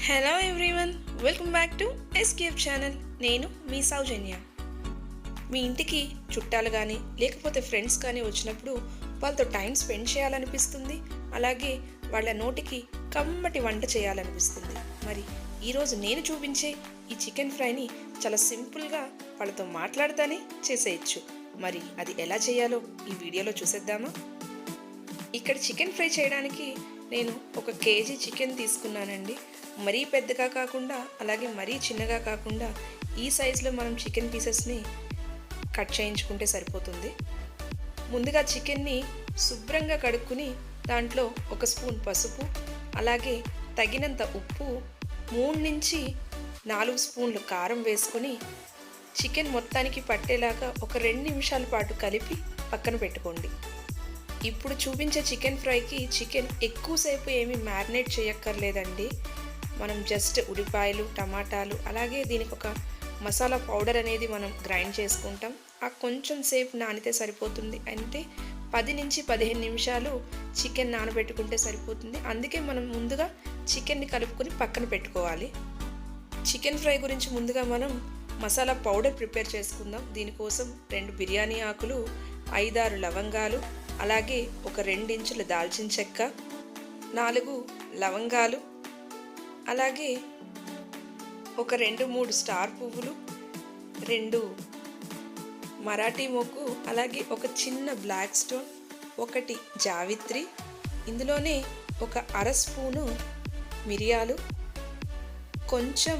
Hello everyone, welcome back to escape channel. నేను మీ సౌజన్య. మీ ఇంటికి చుట్టాలు కానీ లేకపోతే ఫ్రెండ్స్ కానీ వచ్చినప్పుడు వాళ్ళతో టైం స్పెండ్ చేయాలనిపిస్తుంది. అలాగే వాళ్ళ నోటికి కమ్మటి వంట చేయాలనిపిస్తుంది. మరి ఈరోజు నేను చూపించే ఈ చికెన్ ఫ్రైని చాలా సింపుల్గా వాళ్ళతో మాట్లాడుతూనే చేసేయచ్చు. మరి అది ఎలా చేయాలో ఈ వీడియోలో చూసేద్దామా? ఇక్కడ చికెన్ ఫ్రై చేయడానికి నేను 1 కేజీ చికెన్ తీసుకున్నానండి. మరీ పెద్దగా కాకుండా అలాగే మరీ చిన్నగా కాకుండా ఈ సైజులో మనం చికెన్ పీసెస్ని కట్ చేయించుకుంటే సరిపోతుంది. ముందుగా చికెన్ని శుభ్రంగా కడుక్కుని దాంట్లో 1 స్పూన్ పసుపు, అలాగే తగినంత ఉప్పు, 3 నుంచి 4 స్పూన్లు కారం వేసుకొని చికెన్ మొత్తానికి పట్టేలాగా ఒక 2 నిమిషాల పాటు కలిపి పక్కన పెట్టుకోండి. ఇప్పుడు చూపించే చికెన్ ఫ్రైకి చికెన్ ఎక్కువసేపు ఏమీ మ్యారినేట్ చేయక్కర్లేదండి. మనం జస్ట్ ఉల్లిపాయలు, టమాటాలు, అలాగే దీనికి ఒక మసాలా పౌడర్ అనేది మనం గ్రైండ్ చేసుకుంటాం. ఆ కొంచెం సేపు నానితే సరిపోతుంది. అంటే 10 నుంచి 15 నిమిషాలు చికెన్ నానబెట్టుకుంటే సరిపోతుంది. అందుకే మనం ముందుగా చికెన్ని కలుపుకొని పక్కన పెట్టుకోవాలి. చికెన్ ఫ్రై గురించి ముందుగా మనం మసాలా పౌడర్ ప్రిపేర్ చేసుకుందాం. దీనికోసం 2 బిర్యానీ ఆకులు, 5-6 లవంగాలు, అలాగే ఒక 2 ఇంచుల దాల్చిన చెక్క, 4 లవంగాలు, అలాగే ఒక 2-3 స్టార్ పువ్వులు, 2 మరాఠీ మొగ్గు, అలాగే ఒక చిన్న బ్లాక్ స్టోన్, 1 జావిత్రి, ఇందులోనే ఒక 1/2 స్పూను మిరియాలు, కొంచెం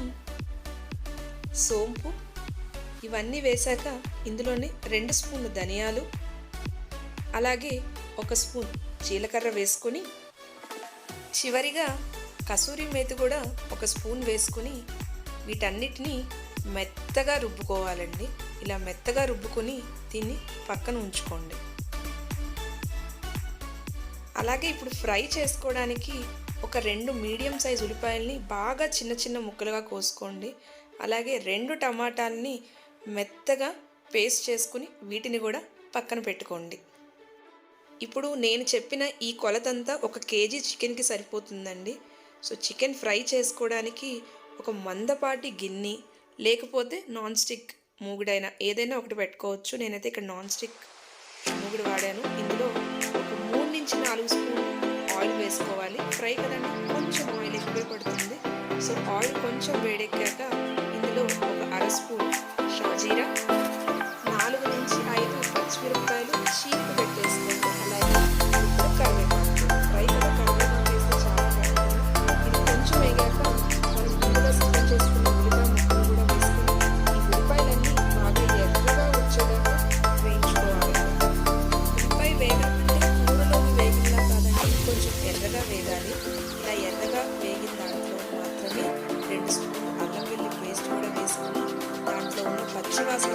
సోంపు, ఇవన్నీ వేశాక ఇందులోనే 2 స్పూన్లు ధనియాలు, అలాగే 1 స్పూన్ జీలకర్ర వేసుకొని చివరిగా కసూరి మేతి కూడా 1 స్పూన్ వేసుకొని వీటన్నిటినీ మెత్తగా రుబ్బుకోవాలండి. ఇలా మెత్తగా రుబ్బుకొని దీన్ని పక్కన ఉంచుకోండి. అలాగే ఇప్పుడు ఫ్రై చేసుకోవడానికి ఒక 2 మీడియం సైజ్ ఉల్లిపాయల్ని బాగా చిన్న చిన్న ముక్కలుగా కోసుకోండి. అలాగే 2 టమాటాలని మెత్తగా పేస్ట్ చేసుకుని వీటిని కూడా పక్కన పెట్టుకోండి. ఇప్పుడు నేను చెప్పిన ఈ కొలతంతా 1 కేజీ చికెన్కి సరిపోతుందండి. సో చికెన్ ఫ్రై చేసుకోవడానికి ఒక మందపాటి గిన్నె లేకపోతే నాన్ స్టిక్ మూగుడైనా ఏదైనా ఒకటి పెట్టుకోవచ్చు. నేనైతే ఇక్కడ నాన్ స్టిక్ మూగుడు వాడాను. ఇందులో ఒక 3 నుంచి 4 స్పూన్ ఆయిల్ వేసుకోవాలి. ఫ్రై కదండి, కొంచెం ఆయిల్ ఎక్కువే పడుతుంది. సో ఆయిల్ కొంచెం వేడెక్కాక ఇందులో ఒక 1/2 స్పూన్ షాజీరా, 4 నుంచి 5 పచ్చిమిరపకాయలు చీకు పెట్టేసుకోండి. అలాగే కరివేపాకు, ఫ్రై కూడా కరివేపాకు వేస్తే చాలా బాగుంటుంది. ఇది కొంచెం వేగాక మనం ముందుగా సిద్ధం చేసుకున్న ఉల్లిపాయ ముక్కలు కూడా వేసుకొని ఈ ఉల్లిపాయలన్నీ బాగా ఎర్రగా వచ్చేదాకా వేయించుకోవాలి. ఉల్లిపాయ వేగాలంటే కూరలోకి వేగిలా కాదండి, కొంచెం ఎర్రగా వేగాలి. ఇలా ఎర్రగా వేగిన దాంట్లో మాత్రమే 2 స్పూన్లు అల్లం వెల్లుల్లి పేస్ట్ కూడా వేసుకొని దాంట్లో ఉన్న పచ్చివాసన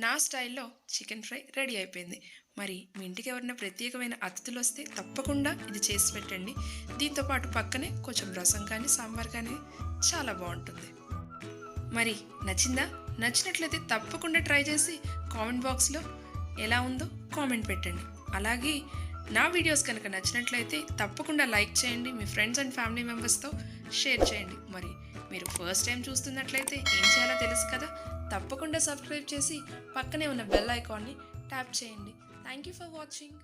నా స్టైల్లో చికెన్ ఫ్రై రెడీ అయిపోయింది. మరి మీ ఇంటికి ఎవరైనా ప్రత్యేకమైన అతిథులు వస్తే తప్పకుండా ఇది చేసి పెట్టండి. దీంతో పాటు పక్కనే కొంచెం రసం కానీ సాంబార్ కానీ చాలా బాగుంటుంది. మరి నచ్చిందా? నచ్చినట్లయితే తప్పకుండా ట్రై చేసి కామెంట్ బాక్స్లో ఎలా ఉందో కామెంట్ పెట్టండి. అలాగే నా వీడియోస్ కనుక నచ్చినట్లయితే తప్పకుండా లైక్ చేయండి, మీ ఫ్రెండ్స్ అండ్ ఫ్యామిలీ మెంబర్స్తో షేర్ చేయండి. మరి మీరు ఫస్ట్ టైం చూస్తున్నట్లయితే ఏం చేయాలో తెలుసు కదా, తప్పకుండా సబ్స్క్రైబ్ చేసి పక్కనే ఉన్న బెల్ ఐకాన్ని ట్యాప్ చేయండి. Thank you for watching.